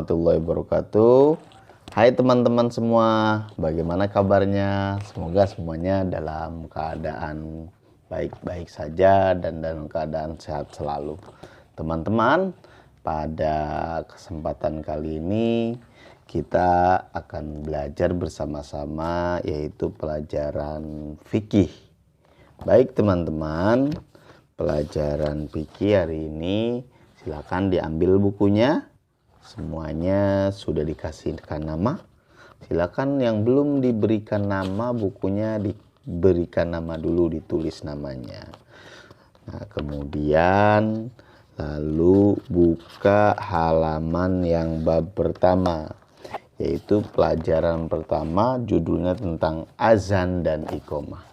warahmatullahi wabarakatuh. Hai teman-teman semua, bagaimana kabarnya? Semoga semuanya dalam keadaan baik-baik saja dan dalam keadaan sehat selalu. Teman-teman, pada kesempatan kali ini kita akan belajar bersama-sama, yaitu pelajaran fikih. Baik teman-teman, pelajaran fikih hari ini silakan diambil bukunya. Semuanya sudah dikasihkan nama. Silakan yang belum diberikan nama, bukunya diberikan nama dulu, ditulis namanya. Nah, kemudian lalu buka halaman yang bab pertama, yaitu pelajaran pertama, judulnya tentang azan dan iqamah.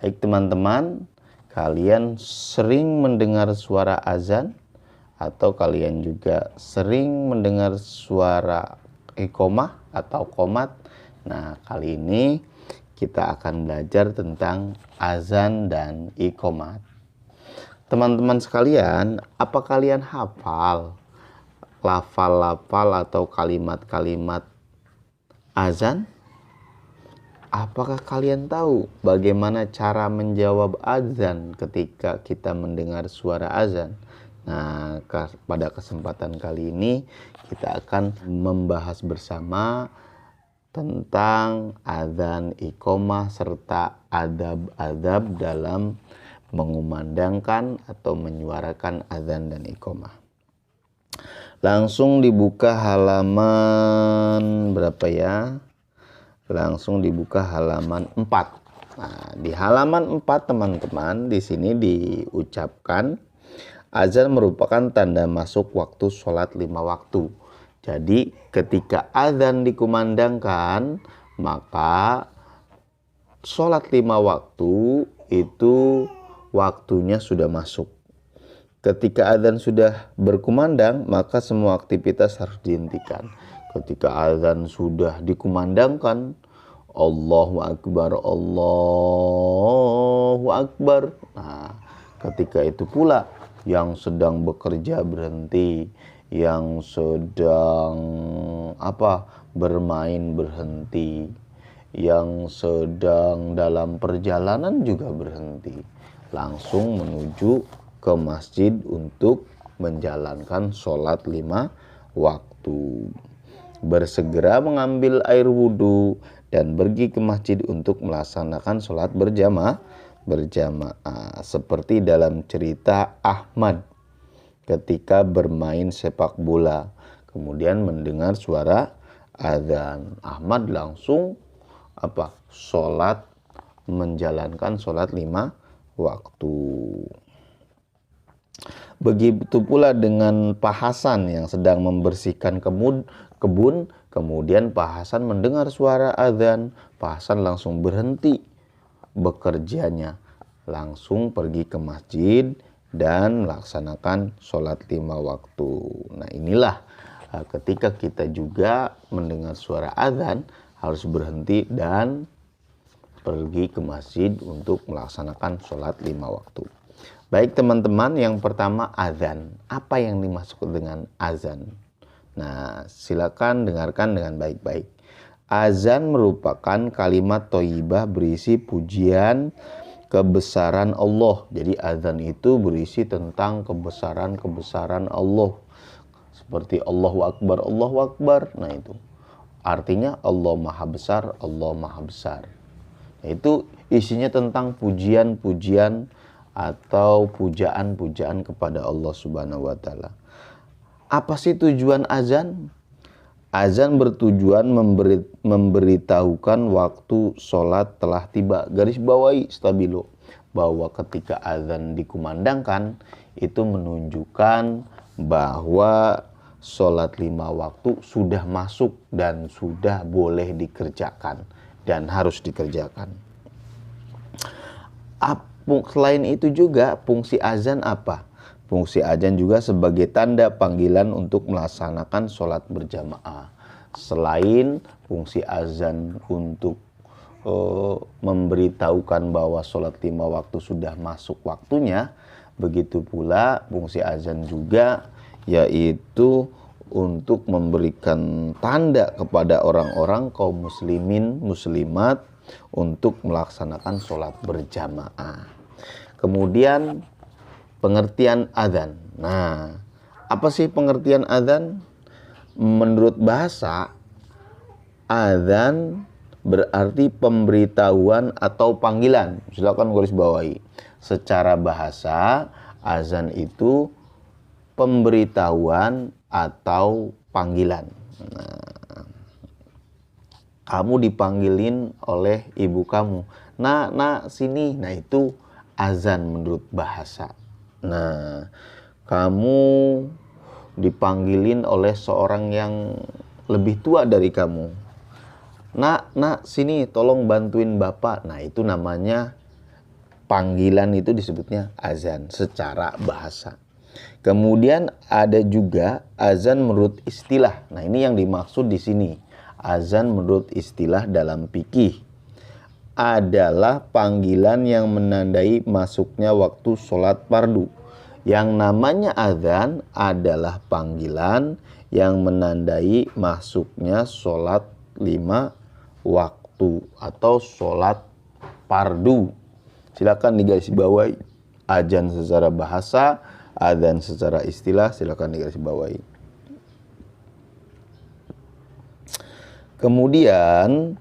Baik teman-teman, kalian sering mendengar suara azan atau kalian juga sering mendengar suara iqamah atau qomat? Nah, kali ini kita akan belajar tentang azan dan iqamah. Teman-teman sekalian, apa kalian hafal lafal-lafal atau kalimat-kalimat azan? Apakah kalian tahu bagaimana cara menjawab azan ketika kita mendengar suara azan? Nah, pada kesempatan kali ini kita akan membahas bersama tentang azan, iqamah, serta adab-adab dalam mengumandangkan atau menyuarakan azan dan iqamah. Langsung dibuka halaman berapa ya? Langsung dibuka halaman 4. Nah, di halaman 4 teman-teman, di sini diucapkan azan merupakan tanda masuk waktu sholat 5 waktu. Jadi ketika azan dikumandangkan, maka sholat 5 waktu itu waktunya sudah masuk. Ketika azan sudah berkumandang, maka semua aktivitas harus dihentikan. Ketika azan sudah dikumandangkan, Allahu Akbar, Allahu Akbar. Nah, ketika itu pula yang sedang bekerja berhenti, yang sedang bermain berhenti, yang sedang dalam perjalanan juga berhenti, langsung menuju ke masjid untuk menjalankan sholat 5 waktu. Bersegera mengambil air wudhu dan pergi ke masjid untuk melaksanakan sholat berjamaah seperti dalam cerita Ahmad ketika bermain sepak bola kemudian mendengar suara azan. Ahmad langsung sholat, menjalankan sholat 5 waktu. Begitu pula dengan Pak Hasan yang sedang membersihkan kebun, kemudian Pak Hasan mendengar suara azan. Pak Hasan langsung berhenti bekerjanya, langsung pergi ke masjid dan melaksanakan sholat 5 waktu. Nah, inilah ketika kita juga mendengar suara azan harus berhenti dan pergi ke masjid untuk melaksanakan sholat 5 waktu. Baik teman-teman, yang pertama azan. Apa yang dimaksud dengan azan? Nah, silakan dengarkan dengan baik-baik. Azan merupakan kalimat thayyibah berisi pujian kebesaran Allah. Jadi azan itu berisi tentang kebesaran Allah. Seperti Allahu Akbar, Allahu Akbar. Nah, itu artinya Allah Maha Besar, Allah Maha Besar. Itu isinya tentang pujian-pujian atau pujaan-pujaan kepada Allah Subhanahu wa taala. Apa sih tujuan azan? Azan bertujuan memberitahukan waktu sholat telah tiba. Garis bawahi stabilo, bahwa ketika azan dikumandangkan itu menunjukkan bahwa sholat 5 waktu sudah masuk dan sudah boleh dikerjakan dan harus dikerjakan. Selain itu juga fungsi azan apa? Fungsi azan juga sebagai tanda panggilan untuk melaksanakan sholat berjamaah. Selain fungsi azan untuk memberitahukan bahwa sholat 5 waktu sudah masuk waktunya, begitu pula fungsi azan juga yaitu untuk memberikan tanda kepada orang-orang kaum muslimin, muslimat untuk melaksanakan sholat berjamaah. Kemudian pengertian adzan. Nah, apa sih pengertian adzan? Menurut bahasa, adzan berarti pemberitahuan atau panggilan. Silakan garis bawahi. Secara bahasa, azan itu pemberitahuan atau panggilan. Nah, kamu dipanggilin oleh ibu kamu. Nak, sini. Nah, itu azan menurut bahasa. Nah, kamu dipanggilin oleh seorang yang lebih tua dari kamu. Nak, sini tolong bantuin bapak. Nah, itu namanya panggilan, itu disebutnya azan secara bahasa. Kemudian ada juga azan menurut istilah. Nah, ini yang dimaksud di sini. Azan menurut istilah dalam fikih adalah panggilan yang menandai masuknya waktu sholat fardu. Yang namanya azan adalah panggilan yang menandai masuknya sholat 5 waktu atau sholat fardu. Silakan digarisbawahi. Azan secara bahasa, azan secara istilah, silakan digarisbawahi. Kemudian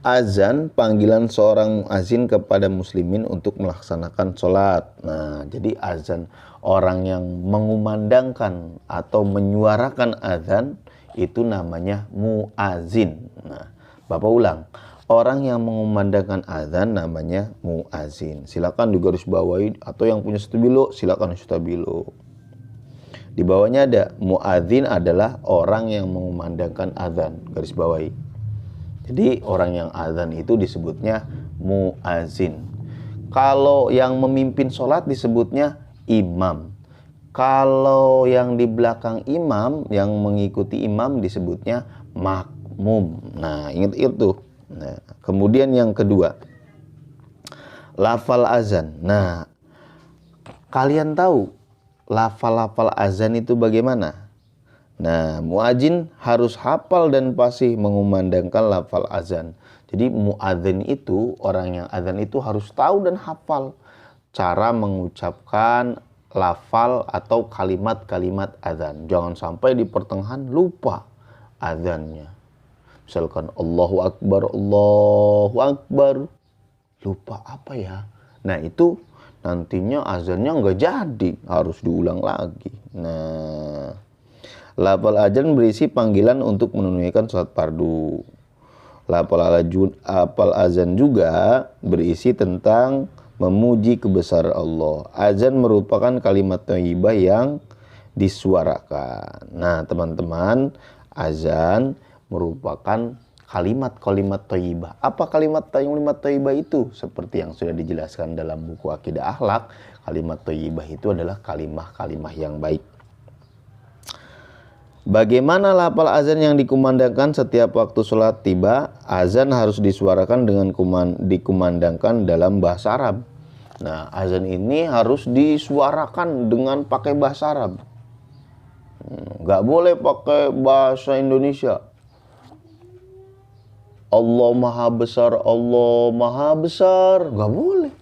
azan panggilan seorang muazin kepada muslimin untuk melaksanakan sholat. Nah, jadi azan orang yang mengumandangkan atau menyuarakan azan itu namanya muazin. Nah, Bapak ulang. Orang yang mengumandangkan azan namanya muazin. Silakan digarisbawahi, atau yang punya stabilo silakan stabilo. Di bawahnya ada muazin adalah orang yang mengumandangkan azan, garis bawahi. Jadi orang yang azan itu disebutnya muazin. Kalau yang memimpin sholat disebutnya imam. Kalau yang di belakang imam, yang mengikuti imam disebutnya makmum. Nah, ingat itu. Nah, kemudian yang kedua, lafal azan. Nah, kalian tahu lafal-lafal azan itu bagaimana? Nah, muadzin harus hafal dan fasih mengumandangkan lafal azan. Jadi muadzin itu, orang yang azan itu harus tahu dan hafal cara mengucapkan lafal atau kalimat-kalimat azan. Jangan sampai di pertengahan lupa azannya. Misalkan Allahu Akbar, lupa apa ya? Nah, itu nantinya azannya nggak jadi, harus diulang lagi. Nah, lafal azan berisi panggilan untuk menunaikan sholat fardu. Lafal azan juga berisi tentang memuji kebesaran Allah. Azan merupakan kalimat thayyibah yang disuarakan. Nah, teman-teman, azan merupakan kalimat-kalimat thayyibah. Apa kalimat thayyibah itu? Seperti yang sudah dijelaskan dalam buku Akidah Akhlak, kalimat thayyibah itu adalah kalimah-kalimah yang baik. Bagaimana lafal azan yang dikumandangkan setiap waktu sholat tiba? Azan harus disuarakan dengan dikumandangkan dalam bahasa Arab. Nah, azan ini harus disuarakan dengan pakai bahasa Arab. Nggak boleh pakai bahasa Indonesia. Allah maha besar, Allah maha besar. Nggak boleh.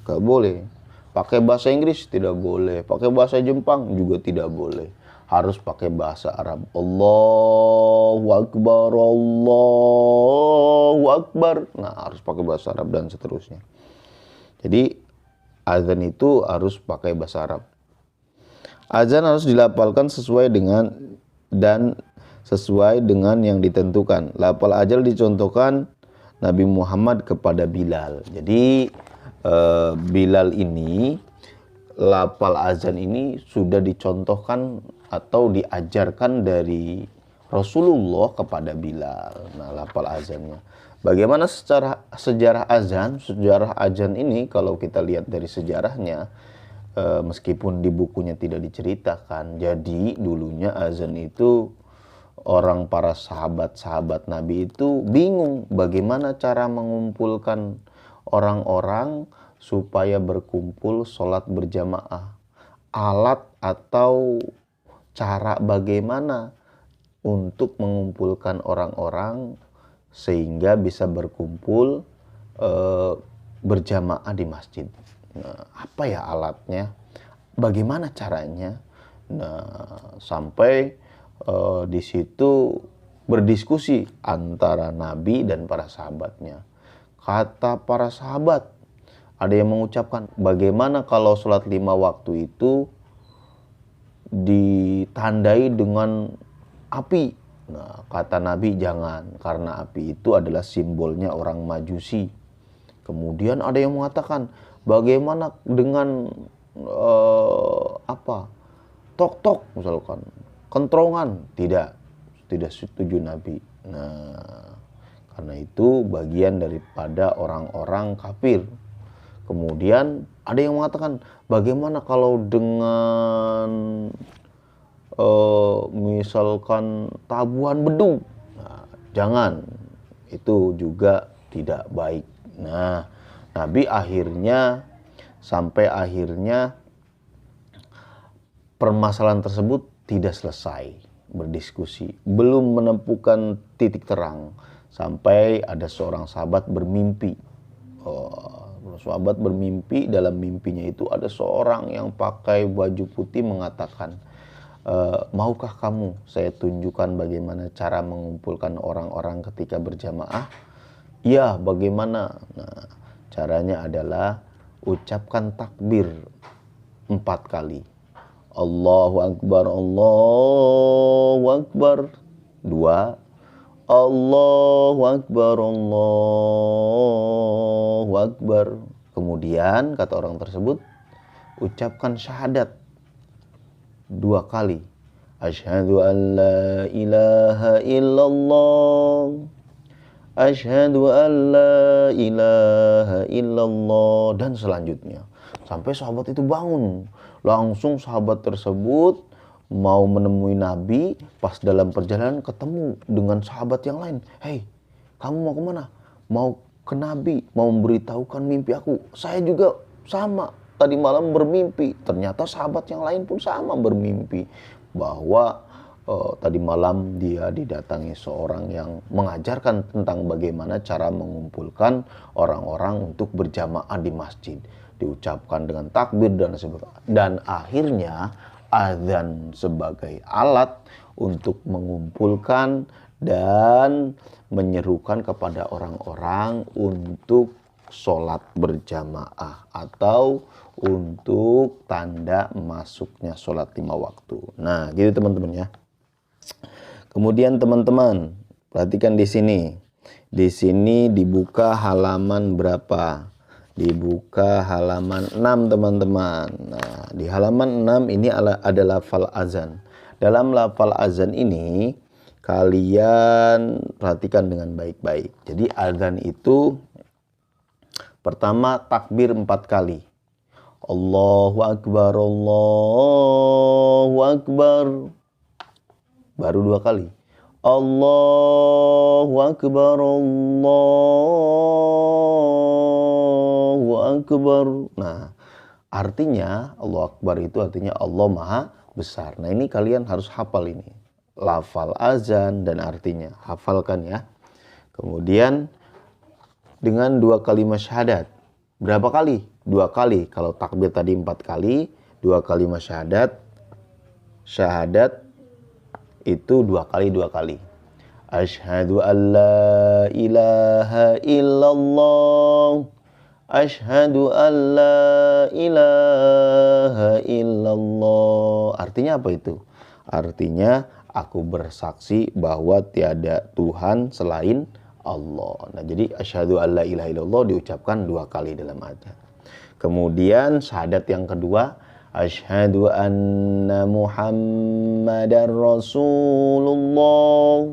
Nggak boleh. Pakai bahasa Inggris tidak boleh. Pakai bahasa Jepang juga tidak boleh. Harus pakai bahasa Arab. Allahu Akbar, Allahu Akbar. Nah, harus pakai bahasa Arab dan seterusnya. Jadi azan itu harus pakai bahasa Arab. Azan harus dilafalkan sesuai dengan yang ditentukan. Lafal azan dicontohkan Nabi Muhammad kepada Bilal. Jadi Bilal ini, lafal azan ini sudah dicontohkan atau diajarkan dari Rasulullah kepada Bilal. Nah, lafal azannya. Bagaimana sejarah azan? Sejarah azan ini kalau kita lihat dari sejarahnya, meskipun di bukunya tidak diceritakan, jadi dulunya azan itu para sahabat-sahabat Nabi itu bingung bagaimana cara mengumpulkan orang-orang supaya berkumpul sholat berjamaah. Alat atau cara bagaimana untuk mengumpulkan orang-orang sehingga bisa berkumpul berjamaah di masjid. Nah, apa ya alatnya? Bagaimana caranya? Nah, sampai di situ berdiskusi antara Nabi dan para sahabatnya. Kata para sahabat, ada yang mengucapkan, bagaimana kalau sholat 5 waktu itu ditandai dengan api? Nah, kata Nabi, jangan, karena api itu adalah simbolnya orang Majusi. Kemudian ada yang mengatakan, bagaimana dengan tok-tok misalkan, kentrongan? Tidak setuju Nabi. Nah, karena itu bagian daripada orang-orang kafir. Kemudian ada yang mengatakan, bagaimana kalau dengan misalkan tabuhan beduk? Nah, jangan, itu juga tidak baik. Nah, Nabi sampai akhirnya permasalahan tersebut tidak selesai berdiskusi, belum menemukan titik terang, sampai ada seorang sahabat bermimpi. Sahabat bermimpi, dalam mimpinya itu ada seorang yang pakai baju putih mengatakan, maukah kamu saya tunjukkan bagaimana cara mengumpulkan orang-orang ketika berjamaah? Ya, bagaimana? Nah, caranya adalah ucapkan takbir 4 kali. Allahu Akbar, Allahu Akbar. 2. Allahu Akbar, Allahu Akbar. Kemudian kata orang tersebut, ucapkan syahadat 2 kali. Asyhadu an la ilaha illallah. Asyhadu an la ilaha illallah, dan selanjutnya. Sampai sahabat itu bangun. Langsung sahabat tersebut mau menemui Nabi. Pas dalam perjalanan ketemu dengan sahabat yang lain. Hei, kamu mau kemana? Mau ke Nabi, mau memberitahukan mimpi aku. Saya juga sama, tadi malam bermimpi. Ternyata sahabat yang lain pun sama bermimpi bahwa tadi malam dia didatangi seorang yang mengajarkan tentang bagaimana cara mengumpulkan orang-orang untuk berjamaah di masjid. Diucapkan dengan takbir dan sebagainya. Dan akhirnya azan sebagai alat untuk mengumpulkan dan menyerukan kepada orang-orang untuk sholat berjamaah atau untuk tanda masuknya sholat 5 waktu. Nah, gitu teman-teman ya. Kemudian teman-teman, perhatikan di sini. Di sini dibuka halaman berapa? Dibuka halaman 6, teman-teman. Nah, di halaman 6 ini ada lafal azan. Dalam lafal azan ini kalian perhatikan dengan baik-baik. Jadi azan itu pertama takbir 4 kali. Allahu Akbar, Allahu Akbar. Baru 2 kali. Allahu Akbar, Allahu Akbar. Nah, artinya Allahu Akbar itu artinya Allah Maha Besar. Nah, ini kalian harus hafal ini. Lafal azan dan artinya. Hafalkan ya. Kemudian dengan 2 kalimat syahadat. Berapa kali? 2 kali. Kalau takbir tadi 4 kali, 2 kalimat syahadat. Syahadat itu 2 kali 2 kali. Asyhadu an la ilaha illallah. Asyhadu an la ilaha illallah. Artinya apa itu? Artinya aku bersaksi bahwa tiada Tuhan selain Allah. Nah, jadi asyhadu an la ilaha illallah diucapkan 2 kali dalam azan. Kemudian syahadat yang kedua, asyhadu anna Muhammadar Rasulullah.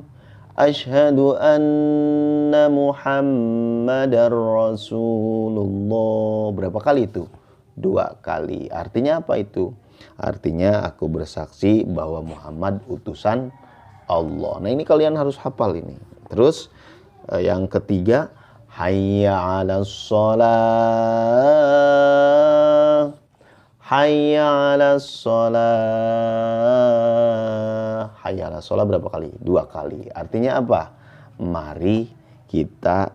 Asyhadu anna Muhammadar Rasulullah. Berapa kali itu? 2 kali. Artinya apa itu? Artinya aku bersaksi bahwa Muhammad utusan Allah. Nah, ini kalian harus hafal ini. Terus yang ketiga, hayya 'alas shalah. Hayya 'alas shalah. Hayya 'alas shalah berapa kali? 2 kali. Artinya apa? Mari kita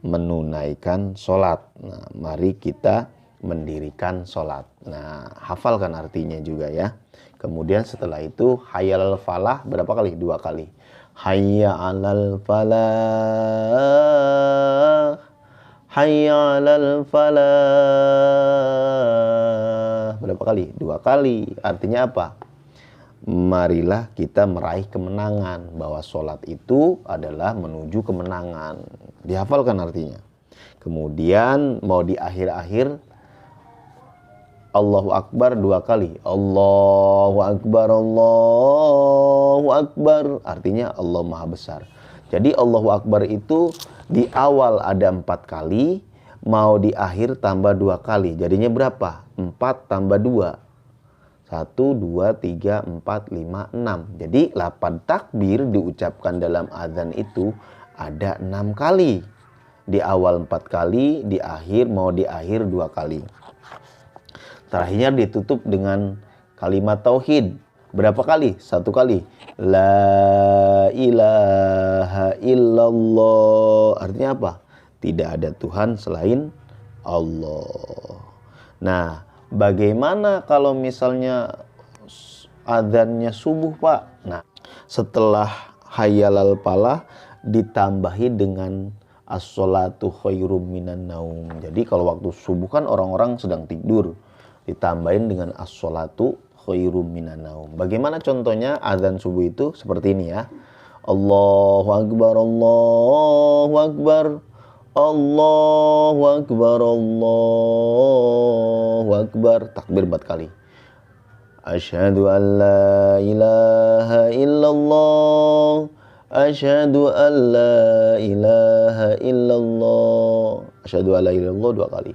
menunaikan sholat. Nah, mari kita mendirikan sholat. Nah, hafalkan artinya juga ya. Kemudian setelah itu hayya 'alal falah berapa kali? 2 kali. Hayya 'alal falah. Hayya 'alal falah. Berapa kali? 2 kali. Artinya apa? Marilah kita meraih kemenangan, bahwa sholat itu adalah menuju kemenangan. Dihafalkan artinya. Kemudian mau di akhir-akhir Allahu Akbar 2 kali. Allahu Akbar, Allahu Akbar. Artinya Allah Maha Besar. Jadi Allahu Akbar itu di awal ada 4 kali, mau di akhir tambah 2 kali. Jadinya berapa? 4 tambah 2. 1, 2, 3, 4, 5, 6. Jadi 8 takbir diucapkan dalam azan itu ada 6 kali. Di awal 4 kali, di akhir mau di akhir 2 kali. Terakhirnya ditutup dengan kalimat tauhid. Berapa kali? 1 kali. La ilaha illallah. Artinya apa? Tidak ada Tuhan selain Allah. Nah, bagaimana kalau misalnya adzannya subuh, Pak? Nah, setelah hayya 'alal falah ditambahi dengan as-sholatu khairum minan naum. Jadi kalau waktu subuh kan orang-orang sedang tidur, ditambahin dengan as-sholatu khairum minan naum. Bagaimana contohnya adzan subuh itu? Seperti ini ya. Allahu Akbar, Allahu Akbar. Allahu Akbar, Allahu Akbar. Takbir 4 kali. Asyhadu an la ilaha illallah. Asyhadu an la ilaha illallah. Asyhadu an la ilaha illallah 2 kali.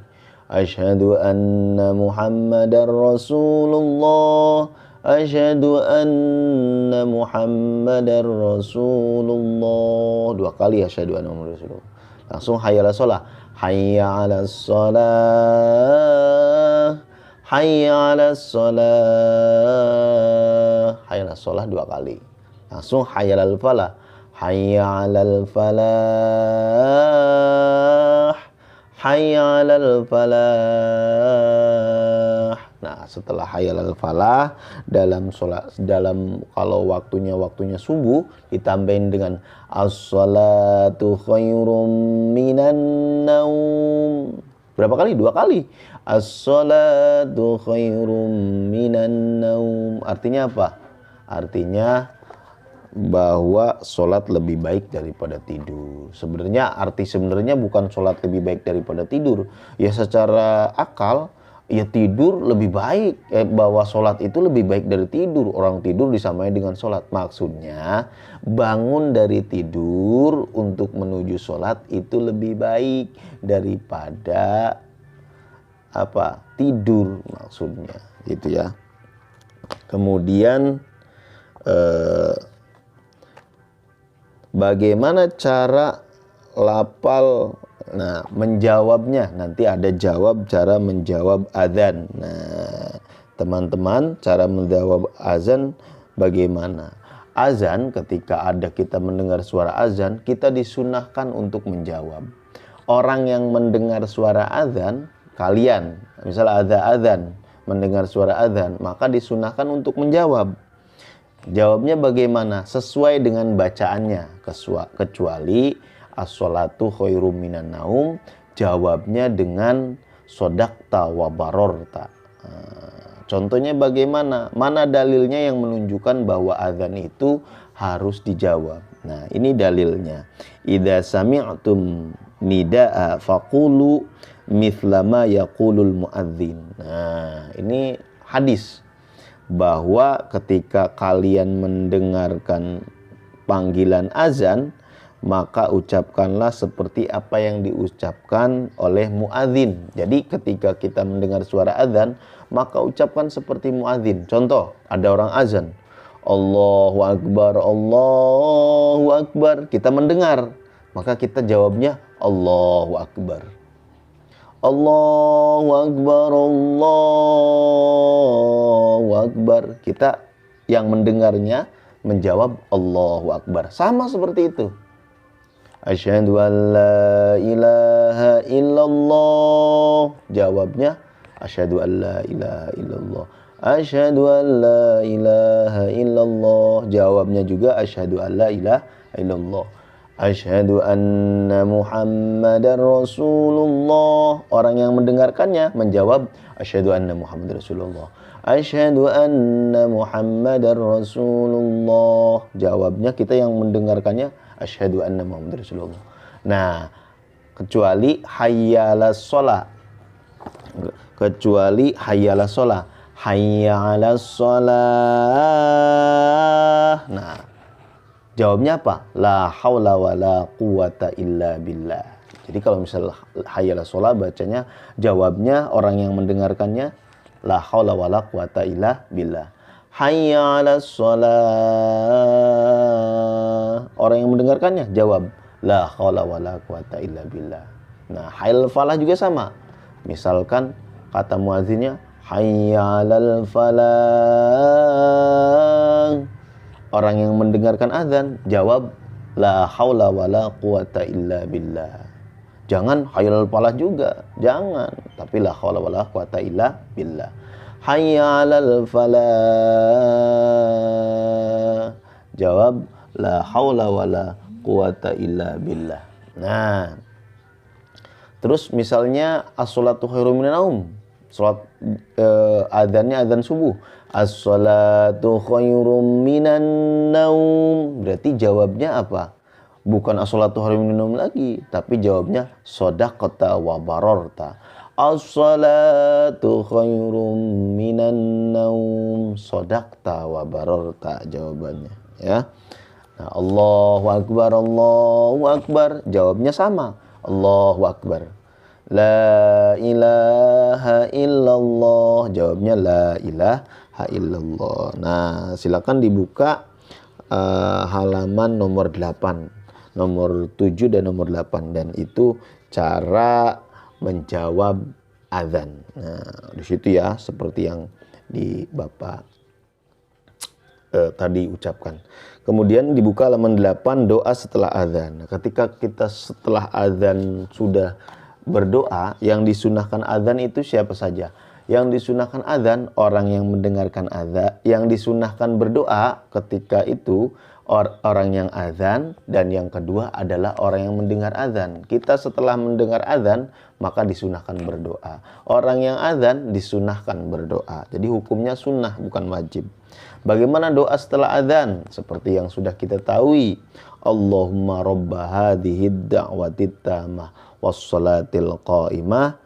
Asyhadu anna Muhammadar Rasulullah. Asyhadu anna Muhammadar Rasulullah. 2 kali asyhadu anna Muhammadar Rasulullah. Langsung hayya 'alas shalah. Hayya 'alas shalah. Hayya 'alas shalah. Hayya 'alas shalah 2 kali. Langsung hayya 'alal falah. Hayya 'alal falah. Hayya 'alal falah. Nah, setelah hayya 'alal falah dalam kalau waktunya subuh ditambahin dengan as-shalatu khairum minan naum. Berapa kali? 2 kali. As-shalatu khairum minan naum. Artinya apa? Artinya bahwa sholat lebih baik daripada tidur. Sebenarnya bukan sholat lebih baik daripada tidur. Ya secara akal, ya tidur lebih baik. Bahwa sholat itu lebih baik dari tidur. Orang tidur disamain dengan sholat. Maksudnya bangun dari tidur untuk menuju sholat itu lebih baik daripada tidur maksudnya. Gitu ya. Kemudian bagaimana cara lafal, menjawabnya. Nanti ada cara menjawab adzan. Nah, teman-teman, cara menjawab azan bagaimana? Azan, ketika kita mendengar suara azan, kita disunahkan untuk menjawab. Orang yang mendengar suara azan, kalian, misalnya ada azan, mendengar suara azan, maka disunahkan untuk menjawab. Jawabnya bagaimana? Sesuai dengan bacaannya. Kecuali as-sholatu khairum minan naum, jawabnya dengan sodakta wa barorta. Contohnya bagaimana? Mana dalilnya yang menunjukkan bahwa azan itu harus dijawab? Nah, ini dalilnya. Idza sami'tum nida'a faqulu mithla ma yaqulul muadzin. Nah, ini hadis bahwa ketika kalian mendengarkan panggilan azan, maka ucapkanlah seperti apa yang diucapkan oleh muadzin. Jadi ketika kita mendengar suara azan, maka ucapkan seperti muadzin. Contoh, ada orang azan, Allahu Akbar, Allahu Akbar. Kita mendengar, maka kita jawabnya Allahu Akbar. Allahu Akbar, Allahu Akbar. Kita yang mendengarnya menjawab Allahu Akbar. Sama seperti itu. Asyhadu an la ilaha illallah. Jawabnya asyhadu an la ilaha illallah. Asyhadu an la ilaha illallah. Jawabnya juga asyhadu an la ilaha illallah. Asyhadu anna Muhammadar Rasulullah. Orang yang mendengarkannya menjawab asyhadu anna Muhammadar Rasulullah. Asyhadu anna Muhammadar Rasulullah. Jawabnya kita yang mendengarkannya asyhadu anna Muhammadar Rasulullah. Nah, kecuali hayyalas shalah. Kecuali hayyalas shalah. Hayyalas shalah. Nah, jawabnya apa? La haula wala quwata illa billah. Jadi kalau misalnya hayyalas shalah bacanya, jawabnya orang yang mendengarkannya la haula wala quwata illa billah. Hayya 'alas shalah. Orang yang mendengarkannya jawab la haula wala quwata illa billah. Nah, hayyal falah juga sama. Misalkan kata muadzinnya hayya 'alal falah. Orang yang mendengarkan azan jawab la haula wala quwata illa billah. Jangan hayyal falah juga, jangan. Tapi la haula wala quwata illa billah. Hayya 'alal falah. Jawab la haula wala quwata illa billah. Nah, terus misalnya as-sholatu khairum minan naum. Salat adzannya adzan subuh. As-sholatu khairum minan naum. Berarti jawabnya apa? Bukan as-sholatu khairum minan naum lagi, tapi jawabnya shadaqta wa bararta. As-sholatu khairum minan naum. Shadaqta wa bararta jawabannya, ya. Nah, Allahu Akbar, Allahu Akbar. Jawabnya sama. Allahu Akbar. La ilaha illallah. Jawabnya la ilaha illallah. Nah, silakan dibuka halaman nomor 8. Nomor 7 dan nomor 8. Dan itu cara menjawab azan. Nah, di situ ya, seperti yang di Bapak tadi ucapkan. Kemudian dibuka halaman 8, doa setelah azan. Nah, ketika kita setelah azan sudah berdoa, yang disunahkan azan itu siapa saja? Yang disunahkan azan orang yang mendengarkan azan, yang disunahkan berdoa ketika itu orang yang azan, dan yang kedua adalah orang yang mendengar azan. Kita setelah mendengar azan maka disunahkan berdoa. Orang yang azan disunahkan berdoa. Jadi hukumnya sunnah bukan wajib. Bagaimana doa setelah azan? Seperti yang sudah kita tahu. Allahumma robba hadhid da'watit tamah wassalatil qa'imah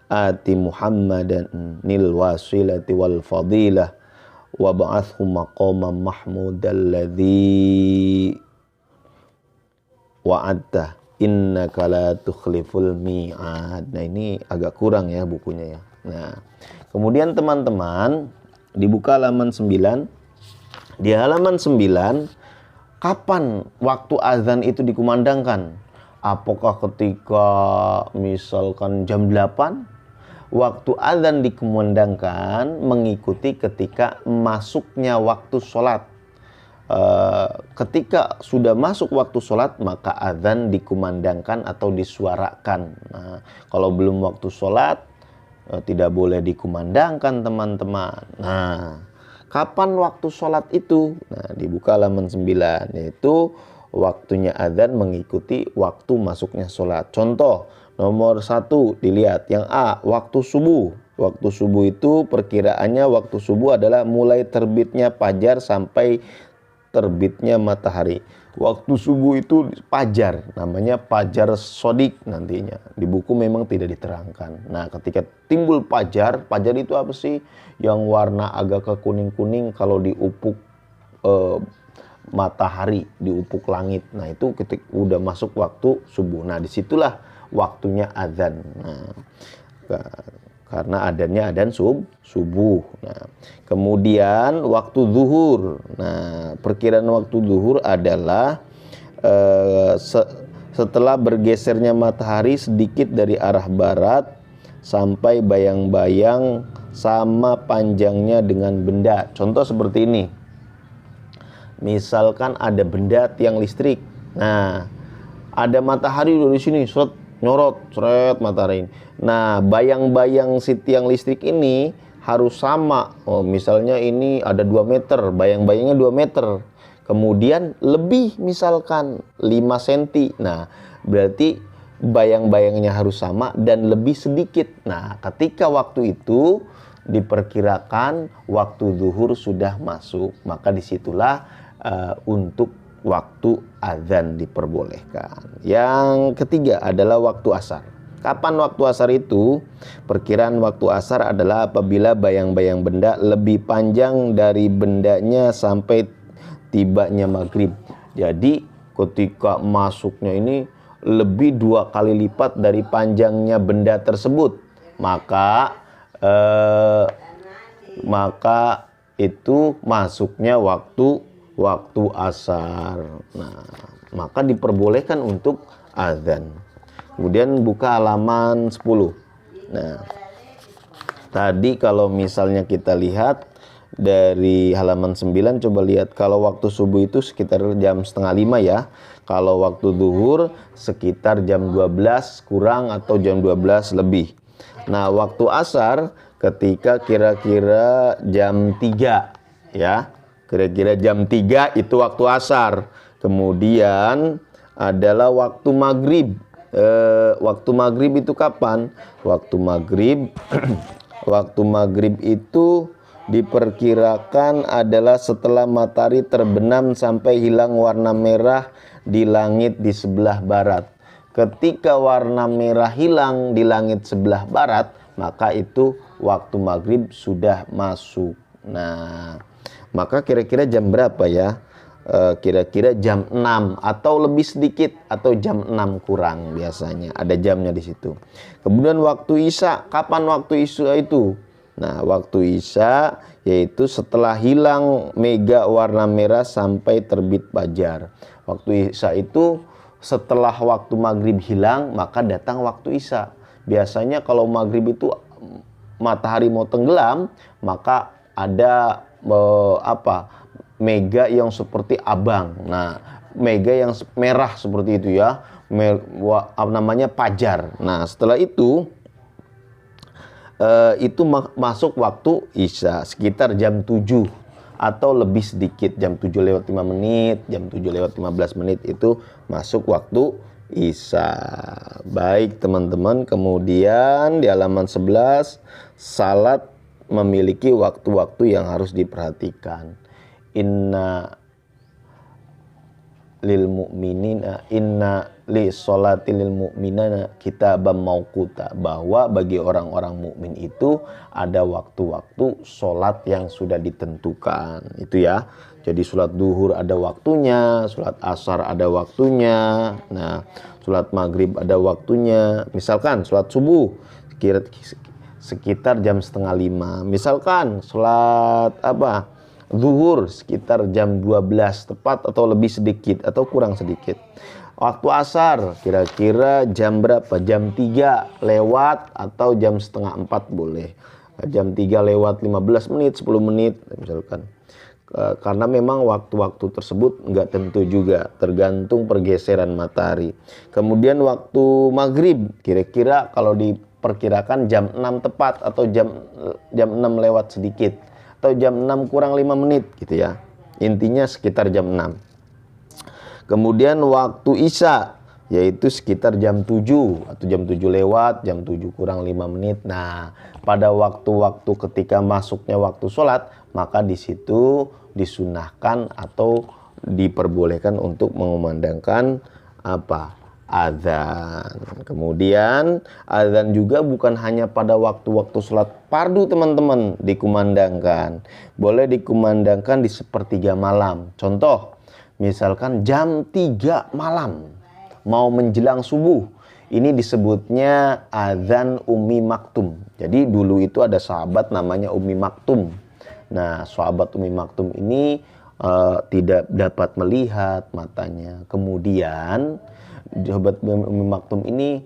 ati Muhammadan nil wasilati wal fadilah wa ba'athu maqaman mahmudal ladzi wa'adta innaka la tukhliful mi'ad. Nah, ini agak kurang ya bukunya ya. Nah, kemudian teman-teman dibuka halaman 9. Di halaman 9, kapan waktu azan itu dikumandangkan? Apakah ketika misalkan jam 8? Waktu azan dikumandangkan mengikuti ketika masuknya waktu sholat. Ketika sudah masuk waktu sholat maka azan dikumandangkan atau disuarakan. Nah, kalau belum waktu sholat tidak boleh dikumandangkan teman-teman. Nah, kapan waktu sholat itu? Nah, dibuka halaman 9, yaitu waktunya azan mengikuti waktu masuknya sholat. Contoh nomor 1 dilihat yang A, waktu subuh. Waktu subuh itu perkiraannya waktu subuh adalah mulai terbitnya fajar sampai terbitnya matahari. Waktu subuh itu fajar, namanya fajar sodik nantinya. Di buku memang tidak diterangkan. Nah, ketika timbul fajar itu apa sih? Yang warna agak ke kuning-kuning kalau di ufuk matahari, di ufuk langit. Nah, itu ketika udah masuk waktu subuh. Nah, disitulah waktunya azan. Nah, karena adanya adzan subuh. Nah, kemudian waktu zuhur. Nah, perkiraan waktu zuhur adalah setelah bergesernya matahari sedikit dari arah barat sampai bayang-bayang sama panjangnya dengan benda. Contoh seperti ini. Misalkan ada benda tiang listrik. Nah, ada matahari dari sini, seret, nyorot, seret matahari ini. Nah, bayang-bayang si tiang listrik ini harus sama. Oh, misalnya ini ada 2 meter, bayang-bayangnya 2 meter. Kemudian lebih misalkan 5 cm. Nah, berarti bayang-bayangnya harus sama dan lebih sedikit. Nah, ketika waktu itu diperkirakan waktu zuhur sudah masuk, maka disitulah untuk waktu azan diperbolehkan. Yang ketiga adalah waktu asar. Kapan waktu asar itu? Perkiraan waktu asar adalah apabila bayang-bayang benda lebih panjang dari bendanya sampai tibanya maghrib. Jadi ketika masuknya ini lebih 2 kali lipat dari panjangnya benda tersebut, maka itu masuknya waktu asar. Nah, maka diperbolehkan untuk azan. Kemudian buka halaman 10. Nah, tadi kalau misalnya kita lihat dari halaman 9, coba lihat kalau waktu subuh itu sekitar jam setengah 5 ya. Kalau waktu zuhur sekitar jam 12 kurang atau jam 12 lebih. Nah, waktu asar ketika kira-kira jam 3 ya. Kira-kira jam 3 itu waktu asar. Kemudian adalah waktu maghrib. Waktu maghrib itu kapan? Waktu maghrib waktu maghrib itu diperkirakan adalah setelah matahari terbenam sampai hilang warna merah di langit di sebelah barat. Ketika warna merah hilang di langit sebelah barat, maka itu waktu maghrib sudah masuk. Nah, maka kira-kira jam berapa ya? Kira-kira jam 6 atau lebih sedikit, atau jam 6 kurang biasanya. Ada jamnya di situ. Kemudian waktu isya, kapan waktu isya itu? Nah, waktu isya yaitu setelah hilang mega warna merah sampai terbit fajar. Waktu isya itu setelah waktu maghrib hilang, maka datang waktu isya. Biasanya kalau maghrib itu matahari mau tenggelam, maka ada mega yang seperti abang. Nah, mega yang merah seperti itu ya, namanya fajar. Nah, setelah itu masuk waktu isya sekitar jam 7 atau lebih sedikit, jam 7 lewat 5 menit, jam 7 lewat 15 menit itu masuk waktu isya. Baik teman-teman, kemudian di halaman 11, salat memiliki waktu-waktu yang harus diperhatikan. Inna li sholati lil mu'minina kitaban mauquta, bahwa bagi orang-orang mukmin itu ada waktu-waktu sholat yang sudah ditentukan. Itu ya. Jadi sholat duhur ada waktunya, sholat asar ada waktunya, nah sholat maghrib ada waktunya. Misalkan sholat subuh sekitar jam setengah 5. Misalkan sholat zuhur sekitar jam 12 tepat atau lebih sedikit atau kurang sedikit. Waktu asar kira-kira jam berapa? Jam 3 lewat atau jam setengah 4 boleh. Jam 3 lewat 15 menit, 10 menit misalkan. Karena memang waktu-waktu tersebut nggak tentu juga, tergantung pergeseran matahari. Kemudian waktu maghrib kira-kira kalau diperkirakan jam 6 tepat atau jam 6 lewat sedikit. Atau jam 6 kurang 5 menit gitu ya. Intinya sekitar jam 6. Kemudian waktu isya yaitu sekitar jam 7 atau jam 7 lewat, jam 7 kurang 5 menit. Nah, pada waktu-waktu ketika masuknya waktu sholat, maka di situ disunahkan atau diperbolehkan untuk mengumandangkan azan. Kemudian azan juga bukan hanya pada waktu-waktu sholat fardu teman-teman dikumandangkan. Boleh dikumandangkan di sepertiga malam. Contoh, misalkan jam 3 malam mau menjelang subuh. Ini disebutnya azan Ummi Maktum. Jadi dulu itu ada sahabat namanya Ummi Maktum. Nah, sahabat Ummi Maktum ini tidak dapat melihat matanya. Kemudian sahabat Ummi Maktum ini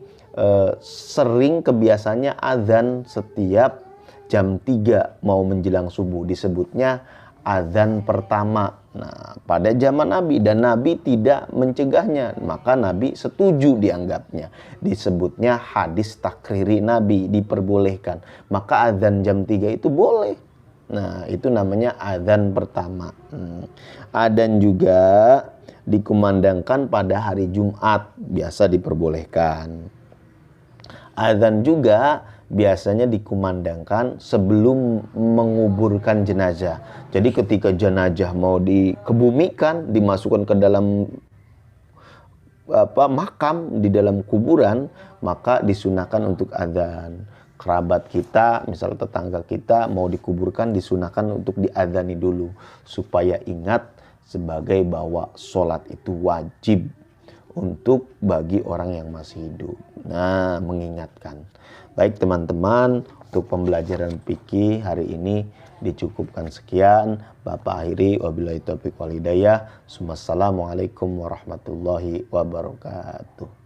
sering kebiasaannya azan setiap jam 3 mau menjelang subuh, disebutnya azan pertama. Nah, pada zaman Nabi, dan Nabi tidak mencegahnya, maka Nabi setuju dianggapnya. Disebutnya hadis takriri Nabi, diperbolehkan. Maka azan jam 3 itu boleh. Nah, itu namanya azan pertama. Adzan juga dikumandangkan pada hari Jumat, biasa diperbolehkan. Adzan juga biasanya dikumandangkan sebelum menguburkan jenazah. Jadi ketika jenazah mau dikebumikan, dimasukkan ke dalam makam di dalam kuburan, maka disunahkan untuk adzan. Kerabat kita, misal tetangga kita mau dikuburkan, disunahkan untuk diadzani dulu supaya ingat sebagai bahwa sholat itu wajib untuk bagi orang yang masih hidup. Nah, mengingatkan. Baik teman-teman, untuk pembelajaran fikih hari ini dicukupkan sekian. Bapak akhiri, wabillahi taufiq wal hidayah. Wassalamualaikum warahmatullahi wabarakatuh.